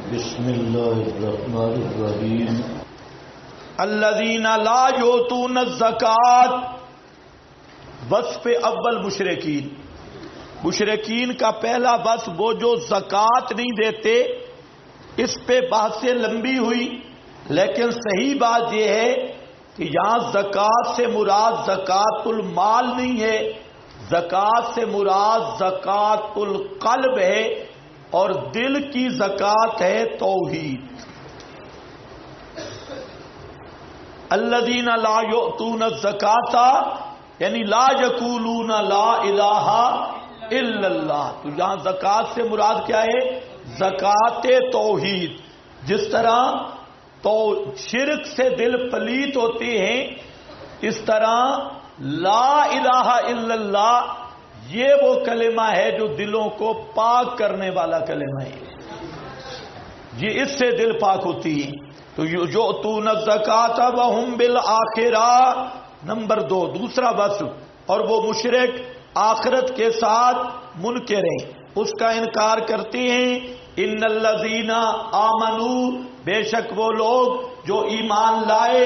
بسم اللہ الرحمن الرحیم الذین لا یؤتون الزکوٰۃ. وصف اول مشرکین کا پہلا وصف وہ جو زکوٰۃ نہیں دیتے. اس پہ بحثیں لمبی ہوئی، لیکن صحیح بات یہ ہے کہ یہاں زکوٰۃ سے مراد زکوٰۃ المال نہیں ہے، زکوٰۃ سے مراد زکوٰۃ القلب ہے، اور دل کی زکوٰۃ ہے توحید. الذین لا یؤتون الزکوٰۃ یعنی لا یقولون لا الہ الا اللہ. تو یہاں زکوٰۃ سے مراد کیا ہے؟ زکوٰۃ توحید. جس طرح تو شرک سے دل پلیت ہوتے ہیں، اس طرح لا الہ الا اللہ یہ وہ کلمہ ہے جو دلوں کو پاک کرنے والا کلمہ ہے. یہ اس سے دل پاک ہوتی ہے. تو یؤتون الزکوٰۃ وہم بالآخرہ. نمبر 2 دوسرا وصف، اور وہ مشرک آخرت کے ساتھ منکر ہیں، اس کا انکار کرتے ہیں. ان الذین آمنوا، بے شک وہ لوگ جو ایمان لائے.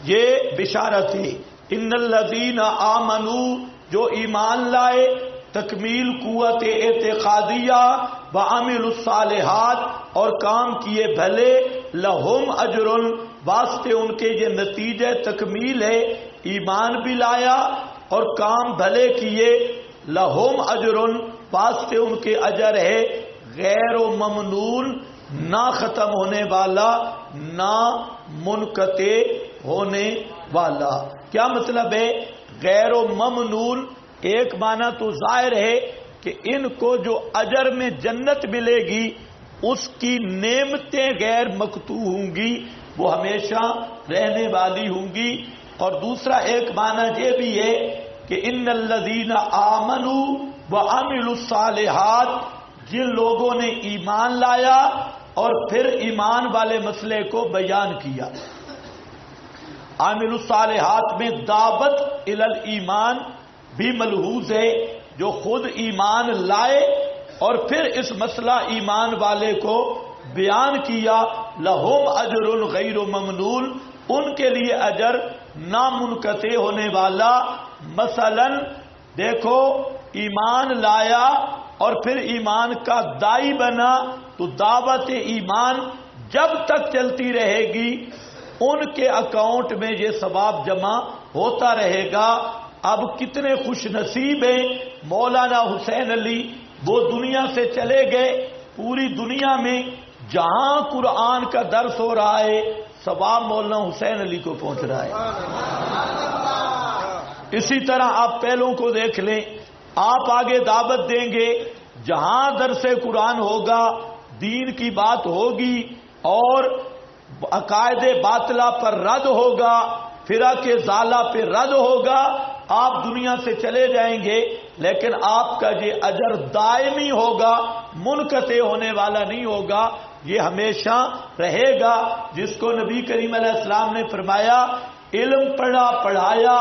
یہ بشارت ہے. ان الذین آمنوا جو ایمان لائے، تکمیل قوت اعتقادیہ وعملوا الصالحات اور کام کیے بھلے، لہم اجر واسطے ان کے یہ نتیجہ تکمیل ہے. ایمان بھی لایا اور کام بھلے کیے، لہم اجر واسطے ان کے اجر ہے، غیر و ممنون نہ ختم ہونے والا نہ منقطع ہونے والا. کیا مطلب ہے غیر و ممنون؟ ایک معنی تو ظاہر ہے کہ ان کو جو اجر میں جنت ملے گی اس کی نعمتیں غیر مقطوع ہوں گی، وہ ہمیشہ رہنے والی ہوں گی. اور دوسرا ایک معنی یہ بھی ہے کہ ان الذین آمنوا وعملوا الصالحات، جن لوگوں نے ایمان لایا اور پھر ایمان والے مسئلے کو بیان کیا. عامل الصالحات میں دعوت الی الایمان بھی ملحوظ ہے، جو خود ایمان لائے اور پھر اس مسئلہ ایمان والے کو بیان کیا. لہم اجر غیر ممنون، ان کے لیے اجر نامنقطع ہونے والا. مثلا دیکھو، ایمان لایا اور پھر ایمان کا داعی بنا، تو دعوت ایمان جب تک چلتی رہے گی ان کے اکاؤنٹ میں یہ ثواب جمع ہوتا رہے گا. اب کتنے خوش نصیب ہیں مولانا حسین علی، وہ دنیا سے چلے گئے. پوری دنیا میں جہاں قرآن کا درس ہو رہا ہے ثواب مولانا حسین علی کو پہنچ رہا ہے. اسی طرح آپ پہلوں کو دیکھ لیں، آپ آگے دعوت دیں گے، جہاں درس قرآن ہوگا دین کی بات ہوگی اور عقائد باطلہ پر رد ہوگا، فرق ضالہ پہ رد ہوگا، آپ دنیا سے چلے جائیں گے، لیکن آپ کا یہ اجر دائمی ہوگا، منقطع ہونے والا نہیں ہوگا، یہ ہمیشہ رہے گا. جس کو نبی کریم علیہ السلام نے فرمایا علم پڑھا پڑھایا،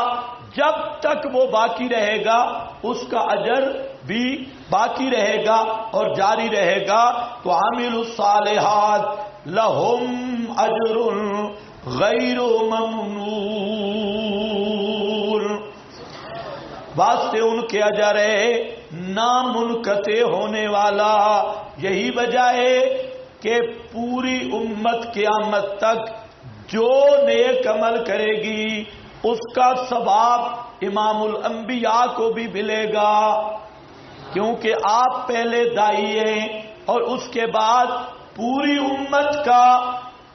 جب تک وہ باقی رہے گا اس کا اجر بھی باقی رہے گا اور جاری رہے گا. تو عامل الصالحات لہم اجر غیر ممنون، واسطے ان کے اجر ہے نامنقطع ہونے والا. یہی وجہ ہے کہ پوری امت قیامت تک جو نیک عمل کرے گی اس کا ثواب امام الانبیاء کو بھی ملے گا، کیونکہ آپ پہلے داعی ہیں اور اس کے بعد پوری امت کا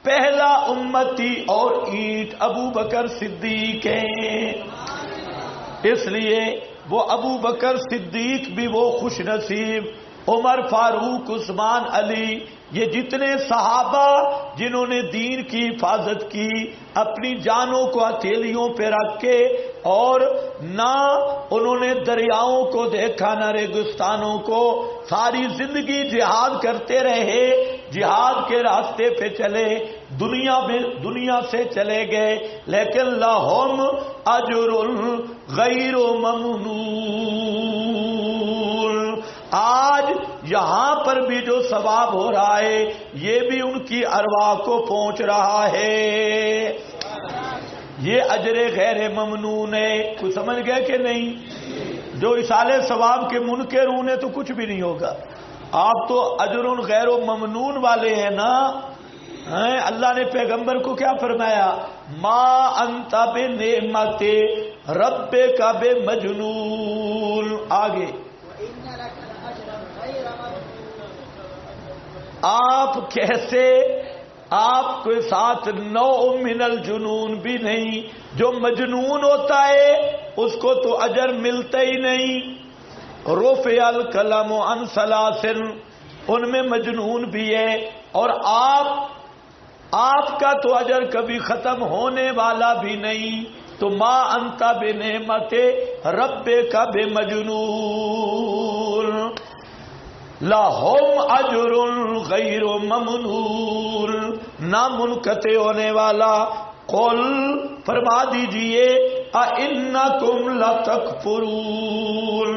پہلا امتی اور اینٹ ابو بکر صدیق ہیں. اس لیے وہ ابو بکر صدیق بھی وہ خوش نصیب، عمر فاروق عثمان علی، یہ جتنے صحابہ جنہوں نے دین کی حفاظت کی اپنی جانوں کو ہتھیلیوں پہ رکھ کے، اور نہ انہوں نے دریاؤں کو دیکھا نہ ریگستانوں کو، ساری زندگی جہاد کرتے رہے، جہاد کے راستے پہ چلے، دنیا سے چلے گئے، لیکن لہم اجر غیر ممنون، آج یہاں پر بھی جو ثواب ہو رہا ہے یہ بھی ان کی ارواح کو پہنچ رہا ہے. یہ اجر غیر ممنون ہے. کوئی سمجھ گیا کہ نہیں؟ جو اصال ثواب کے منکر ہونے تو کچھ بھی نہیں ہوگا. آپ تو اجر غیر ممنون والے ہیں نا. اللہ نے پیغمبر کو کیا فرمایا؟ ما انت بنعمت ربک بمجنون. آگے آپ کیسے، آپ کے ساتھ نوع من الجنون بھی نہیں. جو مجنون ہوتا ہے اس کو تو اجر ملتا ہی نہیں. رفع القلم عن ثلاث، ان میں مجنون بھی ہے. اور آپ کا تو اجر کبھی ختم ہونے والا بھی نہیں. تو ما انت بنعمت ربک بمجنون. لہم اجر غیر ممنون، نہ منقطع ہونے والا. قل فرما دیجئے اِنَّكُمْ لَتَكْفُرُونَ.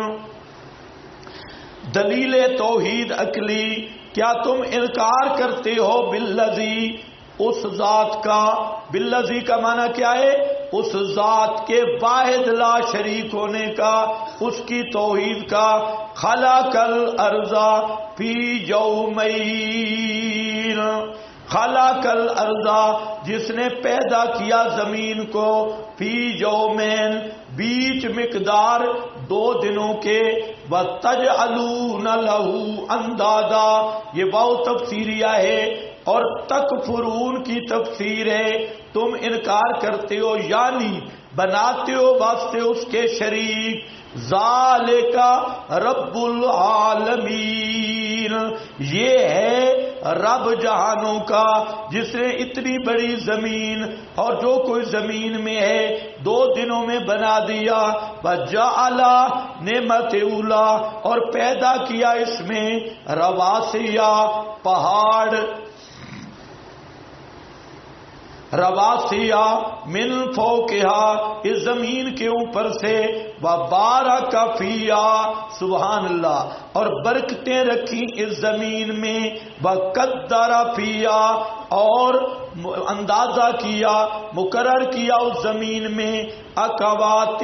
دلیل توحید عقلی، کیا تم انکار کرتے ہو بالذی، اس ذات کا. بالذی کا معنی کیا ہے؟ اس ذات کے واحد لا شریک ہونے کا، اس کی توحید کا. خلق الارض فی یومین، خلق الارض جس نے پیدا کیا زمین کو، فی یومین بیچ مقدار 2 دنوں کے. وَتَجْعَلُونَ لَهُ أَنْدَادًا، یہ واو تفسیریہ ہے اور تکفرون کی تفسیر ہے. تم انکار کرتے ہو یعنی بناتے ہو واسطے اس کے شریک. ذالک رب العالمین، یہ ہے رب جہانوں کا جس نے اتنی بڑی زمین اور جو کوئی زمین میں ہے 2 دنوں میں بنا دیا. وجعل نعمت اولا، اور پیدا کیا اس میں رواسیا پہاڑ، رواسیا من فوقہا اس زمین کے اوپر سے. وبارک فیہا، سبحان اللہ، اور برکتیں رکھی اس زمین میں. وقدر فیہا، اور اندازہ کیا، مقرر کیا اس زمین میں. اقوات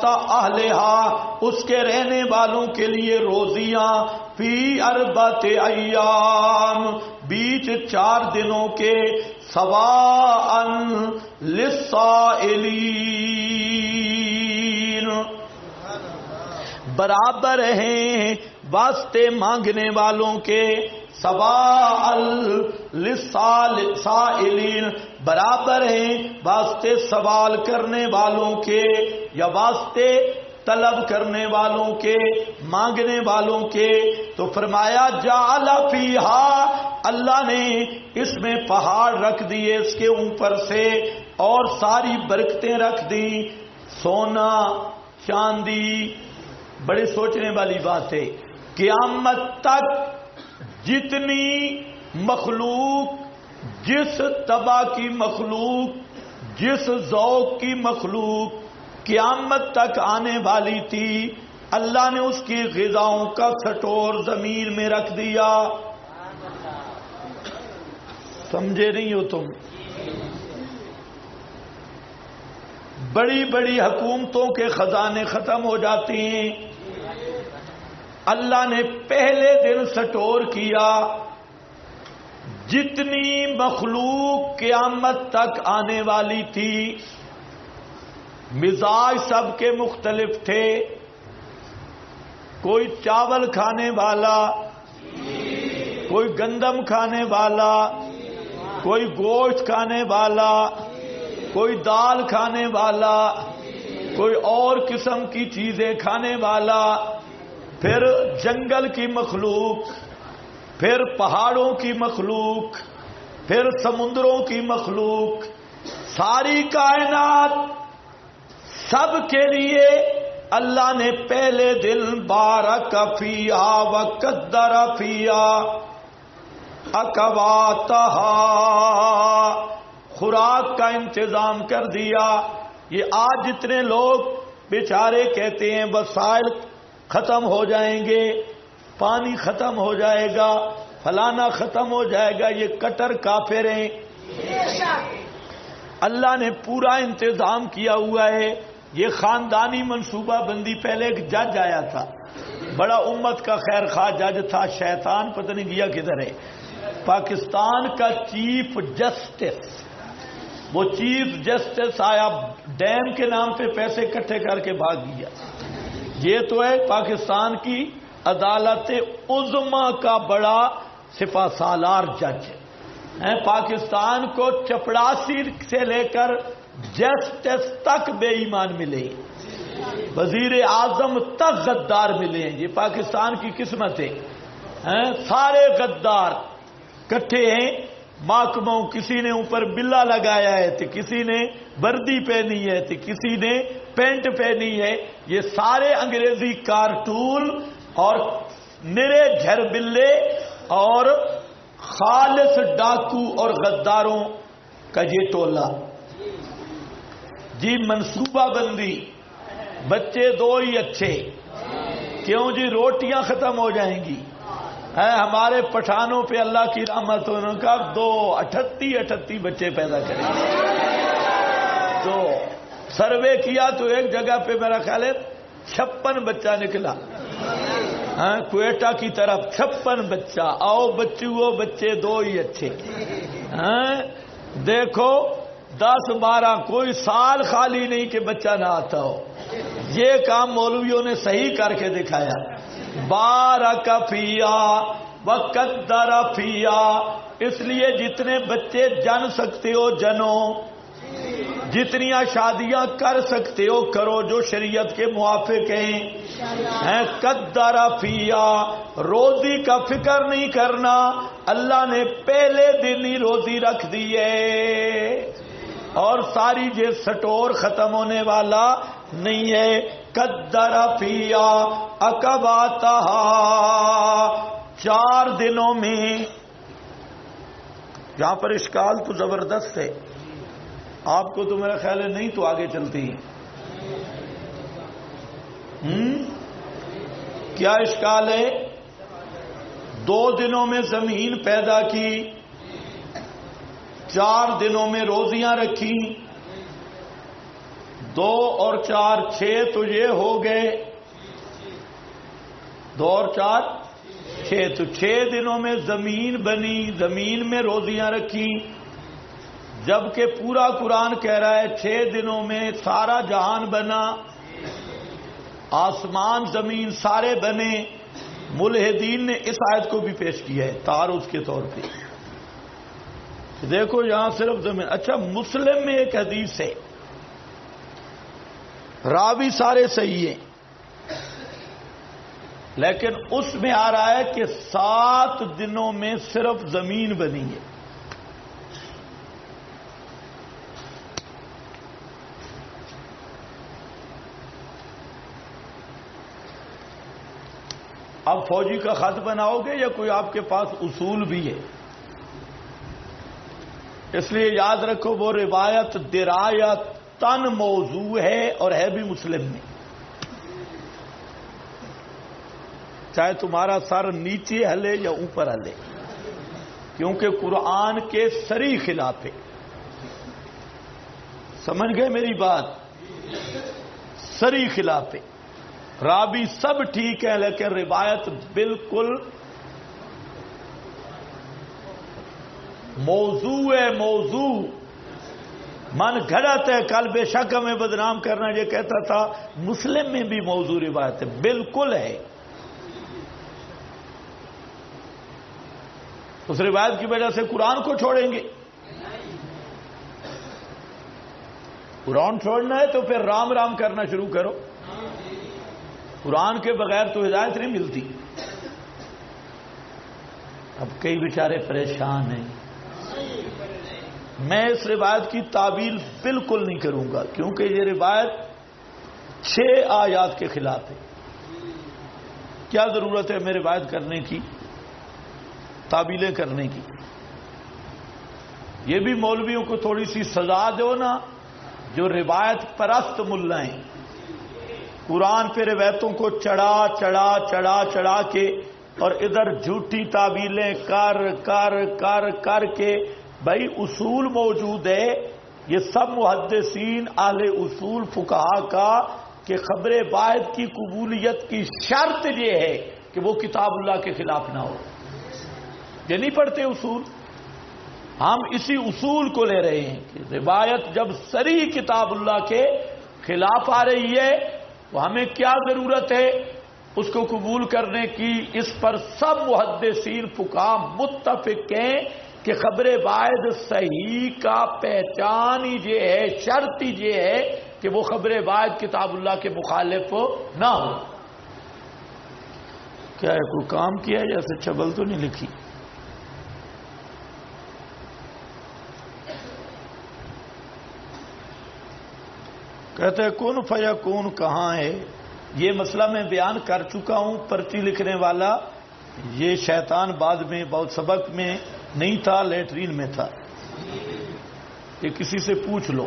اہلہا، اس کے رہنے والوں کے لیے روزیاں. فی 4 ایام، بیچ 4 دنوں کے. سواء للسائلین، برابر ہیں واسطے مانگنے والوں کے. سواء للسائلین، برابر ہیں واسطے سوال کرنے والوں کے، یا واسطے طلب کرنے والوں کے، مانگنے والوں کے. تو فرمایا جعل فیہا، اللہ نے اس میں پہاڑ رکھ دیے اس کے اوپر سے، اور ساری برکتیں رکھ دی. سونا چاندی، بڑے سوچنے والی بات ہے. قیامت تک جتنی مخلوق، جس طبع کی مخلوق، جس ذوق کی مخلوق قیامت تک آنے والی تھی، اللہ نے اس کی غذاؤں کا سٹور زمین میں رکھ دیا. سمجھے نہیں ہو تم؟ بڑی بڑی حکومتوں کے خزانے ختم ہو جاتے ہیں. اللہ نے پہلے دن سٹور کیا. جتنی مخلوق قیامت تک آنے والی تھی، مزاج سب کے مختلف تھے. کوئی چاول کھانے والا، کوئی گندم کھانے والا، کوئی گوشت کھانے والا، کوئی دال کھانے والا، کوئی اور قسم کی چیزیں کھانے والا. پھر جنگل کی مخلوق، پھر پہاڑوں کی مخلوق، پھر سمندروں کی مخلوق. ساری کائنات سب کے لیے اللہ نے پہلے دن بارک فیہا وقدر فیہا اقواتہا، خوراک کا انتظام کر دیا. یہ آج جتنے لوگ بیچارے کہتے ہیں وسائل ختم ہو جائیں گے، پانی ختم ہو جائے گا، فلانا ختم ہو جائے گا، یہ کٹر کافر ہیں۔ اللہ نے پورا انتظام کیا ہوا ہے۔ یہ خاندانی منصوبہ بندی، پہلے ایک جج آیا تھا، بڑا امت کا خیر خواہ جج تھا، شیطان پتہ نہیں گیا کدھر ہے، پاکستان کا چیف جسٹس، وہ چیف جسٹس آیا، ڈیم کے نام پہ پیسے اکٹھے کر کے بھاگ گیا۔ یہ تو ہے پاکستان کی عدالت عظمیٰ کا بڑا سپہ سالار جج ہے۔ پاکستان کو چپڑاسی سے لے کر جسٹس تک بے ایمان ملے، وزیر اعظم تک غدار ملے ہیں۔ یہ پاکستان کی قسمت ہے، سارے غدار کٹھے ہیں۔ محکموں، کسی نے اوپر بلا لگایا ہے تو کسی نے وردی پہنی ہے تو کسی نے پینٹ پہنی ہے۔ یہ سارے انگریزی کارٹون اور نرے جھر بلے اور خالص ڈاکو اور غداروں کا یہ ٹولہ جی۔ منصوبہ بندی، بچے دو ہی اچھے، کیوں جی؟ روٹیاں ختم ہو جائیں گی۔ ہمارے پٹھانوں پہ اللہ کی رحمت ہونے کا 38 بچے پیدا کریں گے۔ تو سروے کیا تو ایک جگہ پہ میرا خیال ہے 56 بچہ نکلا، کوئٹہ کی طرف 56 بچہ۔ آؤ بچوں، بچے دو ہی اچھے۔ دیکھو 10-12 کوئی سال خالی نہیں کہ بچہ نہ آتا ہو۔ یہ کام مولویوں نے صحیح کر کے دکھایا۔ بارک فیا وقدر فیا، اس لیے جتنے بچے جن سکتے ہو جنو، جتنی شادیاں کر سکتے ہو کرو جو شریعت کے موافق ہیں۔ قدر فیا، روزی کا فکر نہیں کرنا، اللہ نے پہلے دن ہی روزی رکھ دی ہے اور ساری یہ سٹور ختم ہونے والا نہیں ہے۔ قدر فیا اقواتہا، 4 دنوں میں۔ یہاں پر اشکال تو زبردست ہے، آپ کو تو میرا خیال ہے نہیں تو آگے چلتی۔ کیا اشکال ہے؟ 2 دنوں میں زمین پیدا کی، 4 دنوں میں روزیاں رکھی، 2 اور 4 6 تو یہ ہو گئے، 2 اور 4 6 تو 6 دنوں میں زمین بنی، زمین میں روزیاں رکھی، جبکہ پورا قرآن کہہ رہا ہے 6 دنوں میں سارا جہان بنا، آسمان زمین سارے بنے۔ ملحدین نے اس آیت کو بھی پیش کیا ہے تعارض کے طور پہ۔ دیکھو یہاں صرف زمین۔ اچھا، مسلم میں ایک حدیث ہے، راوی سارے صحیح ہیں، لیکن اس میں آ رہا ہے کہ 7 دنوں میں صرف زمین بنی ہے۔ اب فوجی کا خط بناؤ گے یا کوئی آپ کے پاس اصول بھی ہے؟ اس لیے یاد رکھو وہ روایت درایتاً موضوع ہے اور ہے بھی مسلم میں، چاہے تمہارا سر نیچے ہلے یا اوپر ہلے، کیونکہ قرآن کے صریح خلاف ہے۔ سمجھ گئے میری بات؟ صریح خلاف ہے۔ راوی سب ٹھیک ہے لیکن روایت بالکل موضوع ہے، موضوع من گھڑت ہے۔ کل بے شک ہمیں بدنام کرنا یہ کہتا تھا، مسلم میں بھی موضوع روایت ہے، بالکل ہے۔ اس روایت کی وجہ سے قرآن کو چھوڑیں گے؟ قرآن چھوڑنا ہے تو پھر رام رام کرنا شروع کرو، قرآن کے بغیر تو ہدایت نہیں ملتی۔ اب کئی بیچارے پریشان ہیں۔ میں اس روایت کی تعویل بالکل نہیں کروں گا کیونکہ یہ روایت 6 آیات کے خلاف ہے۔ کیا ضرورت ہے میں روایت کرنے کی، تعویلیں کرنے کی؟ یہ بھی مولویوں کو تھوڑی سی سزا دو نا، جو روایت پرست ملا ہیں، قرآن پہ روایتوں کو چڑھا کے اور ادھر جھوٹی تعویلیں کر کے بھائی اصول موجود ہے، یہ سب محدثین اہل اصول فقہا کا کہ خبر واحد کی قبولیت کی شرط یہ ہے کہ وہ کتاب اللہ کے خلاف نہ ہو. یہ نہیں پڑھتے اصول، ہم اسی اصول کو لے رہے ہیں کہ روایت جب صریح کتاب اللہ کے خلاف آ رہی ہے تو ہمیں کیا ضرورت ہے اس کو قبول کرنے کی. اس پر سب محدثین فقہا متفق ہیں کہ خبر واحد صحیح کا پہچان ہی یہ ہے، شرط ہی یہ ہے کہ وہ خبر واحد کتاب اللہ کے مخالف نہ ہو. کیا ہے کوئی کام کیا ہے جیسے چبل تو نہیں لکھی؟ کہتے ہیں کن فیکون کہاں ہے؟ یہ مسئلہ میں بیان کر چکا ہوں. پرچی لکھنے والا یہ شیطان بعد میں بہت سبق میں نہیں تھا، لیٹرین میں تھا. یہ کسی سے پوچھ لو.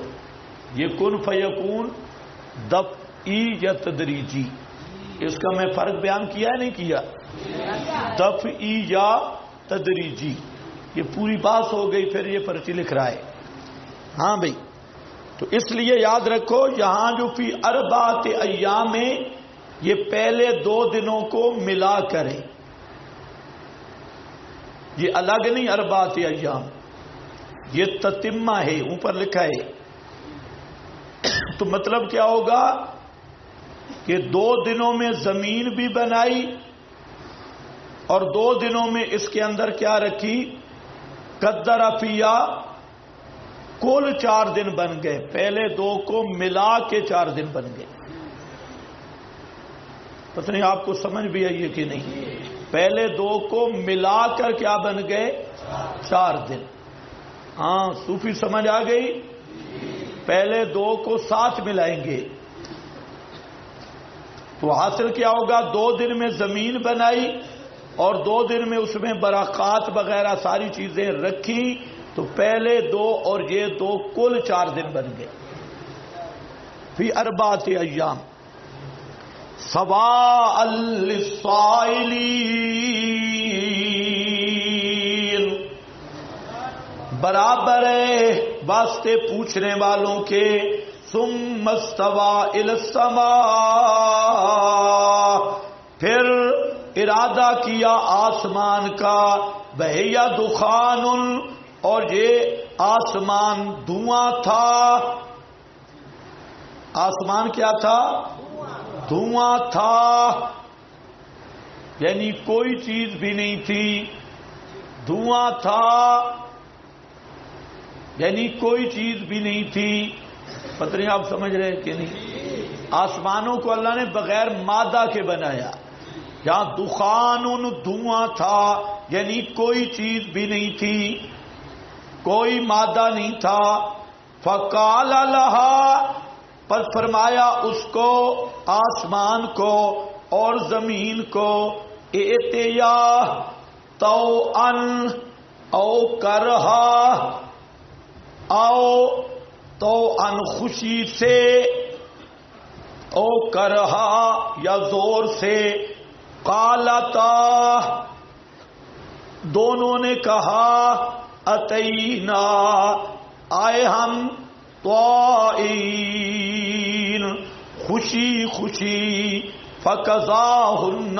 یہ کن فیکون دفعی یا تدریجی، اس کا میں فرق بیان کیا ہے نہیں کیا؟ دفعی یا تدریجی، یہ پوری بات ہو گئی. پھر یہ پرچی لکھ رہا ہے. ہاں بھائی، تو اس لیے یاد رکھو یہاں جو فی اربعۃ ایام میں یہ پہلے 2 دنوں کو ملا کریں، یہ الگ نہیں. اربعۃ ایام یہ تتمہ ہے، اوپر لکھا ہے. تو مطلب کیا ہوگا کہ 2 دنوں میں زمین بھی بنائی اور 2 دنوں میں اس کے اندر کیا رکھی؟ قدر فیہا، کل 4 دن بن گئے. پہلے 2 کو ملا کے 4 دن بن گئے. پتہ نہیں آپ کو سمجھ بھی آئی ہے کہ نہیں؟ پہلے 2 کو ملا کر کیا بن گئے؟ 4 دن. ہاں صوفی سمجھ آ گئی؟ پہلے 2 کو ساتھ ملائیں گے تو حاصل کیا ہوگا؟ 2 دن میں زمین بنائی اور 2 دن میں اس میں برکات وغیرہ ساری چیزیں رکھی، تو پہلے 2 اور یہ 2 کل 4 دن بن گئے. فی اربعۃ ایام سواء للسائلین، برابر ہے واسطے پوچھنے والوں کے. ثم استوى الى السماء، پھر ارادہ کیا آسمان کا. وہی دخان، اور یہ آسمان دھواں تھا. آسمان کیا تھا؟ دھواں تھا، یعنی کوئی چیز بھی نہیں تھی. دھواں تھا یعنی کوئی چیز بھی نہیں تھی. پتہ نہیں آپ سمجھ رہے کہ نہیں؟ آسمانوں کو اللہ نے بغیر مادہ کے بنایا. یہاں دخان دھواں تھا یعنی کوئی چیز بھی نہیں تھی، کوئی مادہ نہیں تھا. فقال لها، پس فرمایا اس کو، آسمان کو اور زمین کو، ائتیا طوعا او کرہا، آؤ طوعا خوشی سے، او کرہا یا زور سے. قالتا، دونوں نے کہا، اتینا، آئے ہم، طائعین، خوشی خوشی. فقضاہن،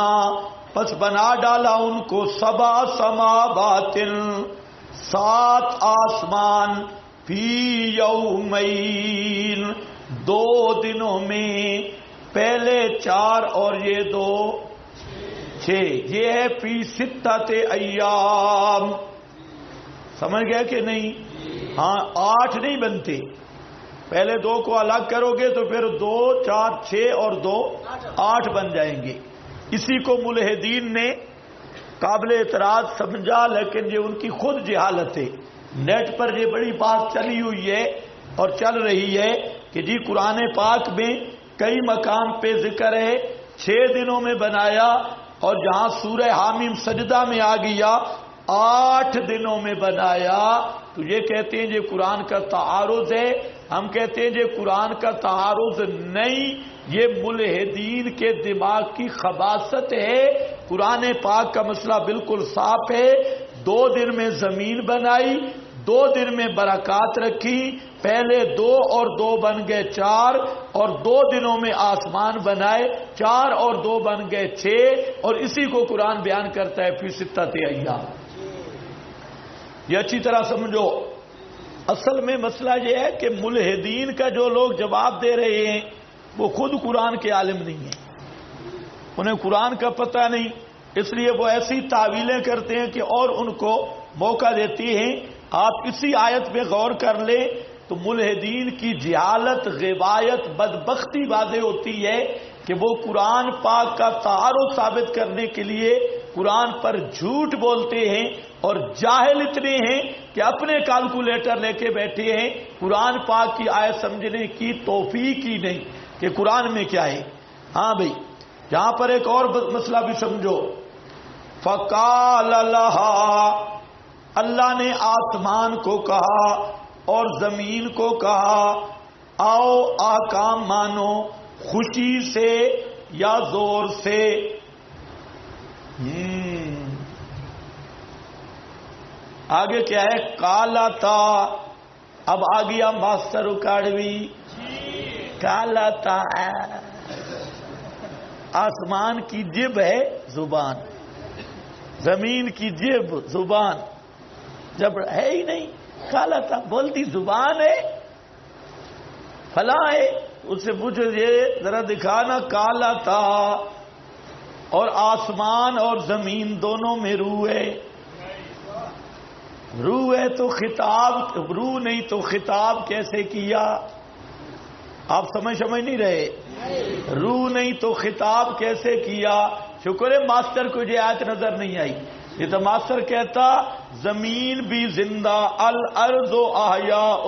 پس بنا ڈالا ان کو، 7 سماوات، 7 آسمان، فی یومین، 2 دنوں میں. پہلے 4 اور یہ 2 6. یہ ہے فی 6 ایام. سمجھ گئے کہ نہیں؟ ہاں 8 نہیں بنتے. پہلے 2 کو الگ کرو گے تو پھر 2 4 6 اور 2 8 بن جائیں گے. اسی کو ملحدین نے قابل اعتراض سمجھا، لیکن یہ ان کی خود جہالت ہے. نیٹ پر یہ بڑی بات چلی ہوئی ہے اور چل رہی ہے کہ جی قرآن پاک میں کئی مقام پہ ذکر ہے 6 دنوں میں بنایا، اور جہاں سورہ حامیم سجدہ میں آ گیا 8 دنوں میں بنایا. تو یہ کہتے ہیں یہ قرآن کا تعارض ہے. ہم کہتے ہیں یہ قرآن کا تعارض نہیں، یہ ملحدین کے دماغ کی خباثت ہے۔ قرآن پاک کا مسئلہ بالکل صاف ہے۔ 2 دن میں زمین بنائی، 2 دن میں برکات رکھی، پہلے 2 اور 2 بن گئے 4، اور 2 دنوں میں آسمان بنائے، 4 اور 2 بن گئے 6، اور اسی کو قرآن بیان کرتا ہے فی 6 ایام۔ یہ اچھی طرح سمجھو۔ اصل میں مسئلہ یہ ہے کہ ملحدین کا جو لوگ جواب دے رہے ہیں وہ خود قرآن کے عالم نہیں ہیں، انہیں قرآن کا پتہ نہیں، اس لیے وہ ایسی تعویلیں کرتے ہیں کہ اور ان کو موقع دیتی ہیں۔ آپ اسی آیت پہ غور کر لیں تو ملحدین کی جہالت، غوایت، بدبختی واضح ہوتی ہے کہ وہ قرآن پاک کا تعارض ثابت کرنے کے لیے قرآن پر جھوٹ بولتے ہیں، اور جاہل اتنے ہیں کہ اپنے کیلکولیٹر لے کے بیٹھے ہیں، قرآن پاک کی آیت سمجھنے کی توفیق ہی نہیں کہ قرآن میں کیا ہے۔ ہاں بھائی، یہاں پر ایک اور مسئلہ بھی سمجھو۔ فقال لها، اللہ نے آسمان کو کہا اور زمین کو کہا، آؤ آکام مانو، خوشی سے یا زور سے۔ آگے کیا ہے؟ کالا تھا، اب آ گیا ماسٹر اکاڑوی، کالا تھا۔ آسمان کی جب ہے زبان، زمین کی جب زبان، جب ہے ہی نہیں، کالا تھا بولتی زبان ہے، فلاں ہے، اس سے پوچھو یہ ذرا دکھانا، کالا تھا، اور آسمان اور زمین دونوں میں روح ہے۔ روح ہے تو خطاب، روح نہیں تو خطاب کیسے کیا؟ آپ سمجھ نہیں رہے؟ روح نہیں تو خطاب کیسے کیا؟ شکر ہے ماسٹر کو یہ آیت نظر نہیں آئی، یہ تو ماسٹر کہتا زمین بھی زندہ، الارض احیاء،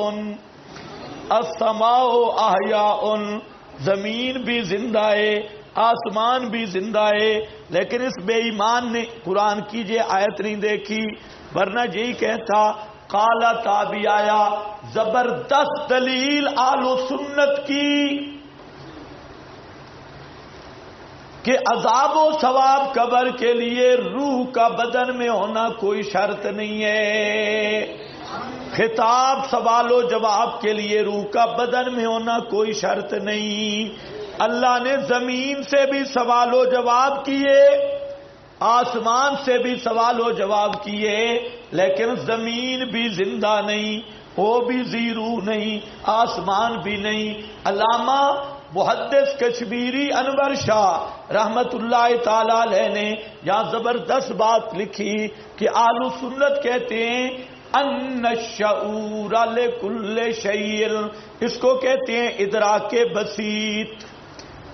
السماء احیاء، زمین بھی زندہ ہے، آسمان بھی زندہ ہے، لیکن اس بے ایمان نے قرآن کی یہ آیت نہیں دیکھی، ورنہ یہی کہتا۔ قالا تا بھی آیا، زبردست دلیل اہل سنت کی کہ عذاب و ثواب قبر کے لیے روح کا بدن میں ہونا کوئی شرط نہیں ہے، خطاب سوال و جواب کے لیے روح کا بدن میں ہونا کوئی شرط نہیں۔ اللہ نے زمین سے بھی سوال و جواب کیے، آسمان سے بھی سوال و جواب کیے، لیکن زمین بھی زندہ نہیں، وہ بھی ذی روح نہیں، آسمان بھی نہیں۔ علامہ محدث کشمیری انور شاہ رحمت اللہ تعالی علیہ نے یہاں زبردست بات لکھی کہ اہل سنت کہتے ہیں ان الشعور لکل شیء، اس کو کہتے ہیں ادراک بسیط۔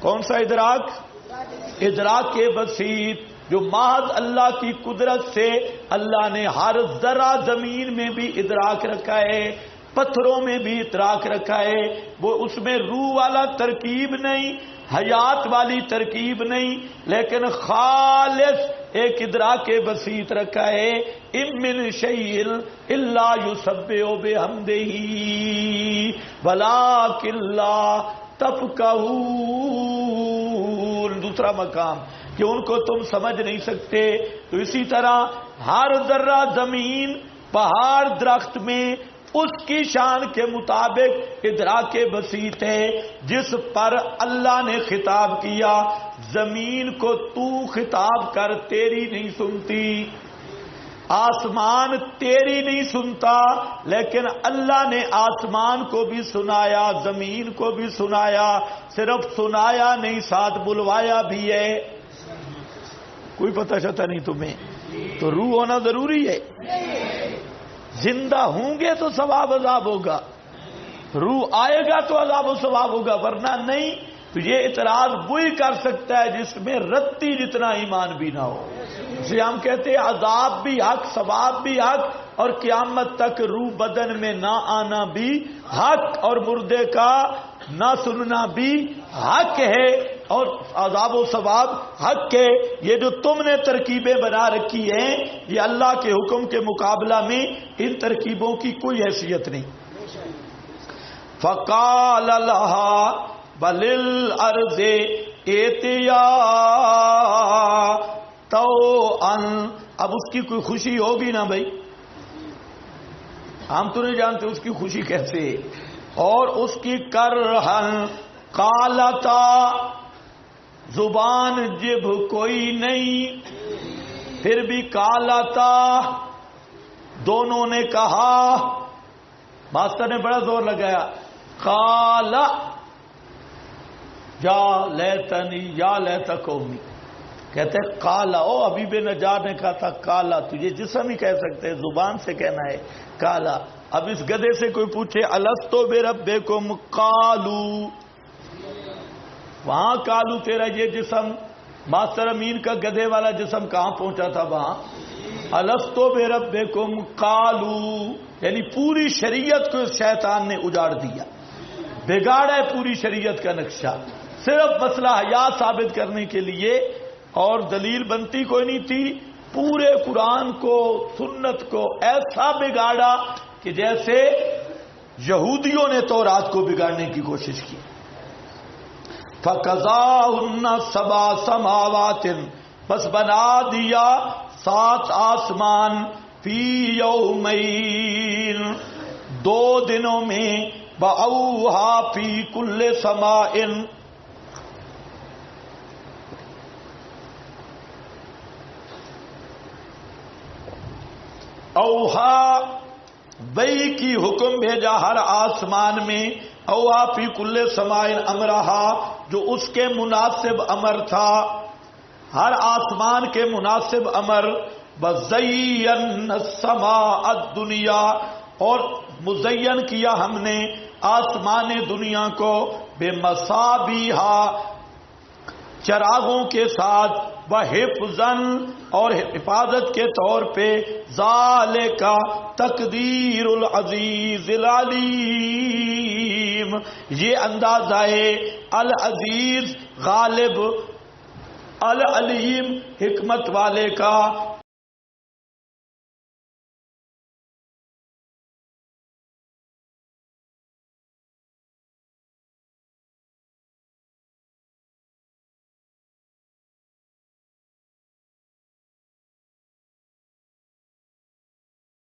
کون سا ادراک؟ ادراک بسیط، جو محض اللہ کی قدرت سے اللہ نے ہر ذرہ زمین میں بھی ادراک رکھا ہے، پتھروں میں بھی ادراک رکھا ہے، وہ اس میں روح والا ترکیب نہیں، حیات والی ترکیب نہیں، لیکن خالص ایک ادراک بسیط رکھا ہے۔ ان من شیء الا یسبح بحمدہ ولکن لا تفقہون، دوسرا مقام کہ ان کو تم سمجھ نہیں سکتے۔ تو اسی طرح ہر ذرہ زمین، پہاڑ، درخت میں اس کی شان کے مطابق ادراک بسیط ہے، جس پر اللہ نے خطاب کیا زمین کو تو خطاب کر، تیری نہیں سنتی، آسمان تیری نہیں سنتا، لیکن اللہ نے آسمان کو بھی سنایا، زمین کو بھی سنایا، صرف سنایا نہیں ساتھ بلوایا بھی ہے۔ کوئی پتہ چلتا نہیں تمہیں؟ تو روح ہونا ضروری ہے، زندہ ہوں گے تو ثواب عذاب ہوگا، روح آئے گا تو عذاب و ثواب ہوگا، ورنہ نہیں۔ تو یہ اعتراض وہی کر سکتا ہے جس میں رتی جتنا ایمان بھی نہ ہو۔ اس لیے ہم کہتے ہیں عذاب بھی حق، ثواب بھی حق، اور قیامت تک روح بدن میں نہ آنا بھی حق، اور مردے کا نہ سننا بھی حق ہے، اور عذاب و ثواب حق ہے۔ یہ جو تم نے ترکیبیں بنا رکھی ہیں، یہ اللہ کے حکم کے مقابلہ میں ان ترکیبوں کی کوئی حیثیت نہیں۔ فقال لها، بلل ارض ایتیا تو اب اس کی کوئی خوشی ہوگی نا بھائی، ہم تو نہیں جانتے اس کی خوشی کیسے. اور اس کی کرہن قالتا، زبان جب کوئی نہیں پھر بھی قالتا دونوں نے کہا. ماسٹر نے بڑا زور لگایا، قال یا لیتنی یا لیت قومی. کہتے ہیں قال، او ابھی بے نجار نے کہا تھا قال، تجھے جسم ہی کہہ سکتے ہیں، زبان سے کہنا ہے قال. اب اس گدھے سے کوئی پوچھے الستو بربکم قالوا، وہاں قالوا تیرا یہ جسم ماسٹر امین کا گدھے والا جسم کہاں پہنچا تھا؟ وہاں الستو بربکم قالوا، یعنی پوری شریعت کو شیطان نے اجاڑ دیا، بگاڑا ہے پوری شریعت کا نقشہ، صرف مسئلہ حیا ثابت کرنے کے لیے، اور دلیل بنتی کوئی نہیں تھی. پورے قرآن کو سنت کو ایسا بگاڑا کہ جیسے یہودیوں نے تورات کو بگاڑنے کی کوشش کی. فَقَضَاهُنَّ سَبْعَ سَمَاوَاتٍ، بس بنا دیا 7 آسمان، فی یومین 2 دنوں میں، وَأَوْحَىٰ فِی كُلِّ سَمَاءٍ، اوہا بئی کی حکم بھیجا ہر آسمان میں، اوہا فی کل سمائن امرہا، جو اس کے مناسب امر تھا، ہر آسمان کے مناسب امر. وَزَيَّنَّ السَّمَاءَ الدُّنْيَا، اور مزین کیا ہم نے آسمان دنیا کو، بِمَصَابِیحَا، چراغوں کے ساتھ، وَحِفْظًا، اور حفاظت کے طور پہ، ذَالِکَ تقدیر العزیز العلیم، یہ اندازہ ہے العزیز غالب، العلیم حکمت والے کا.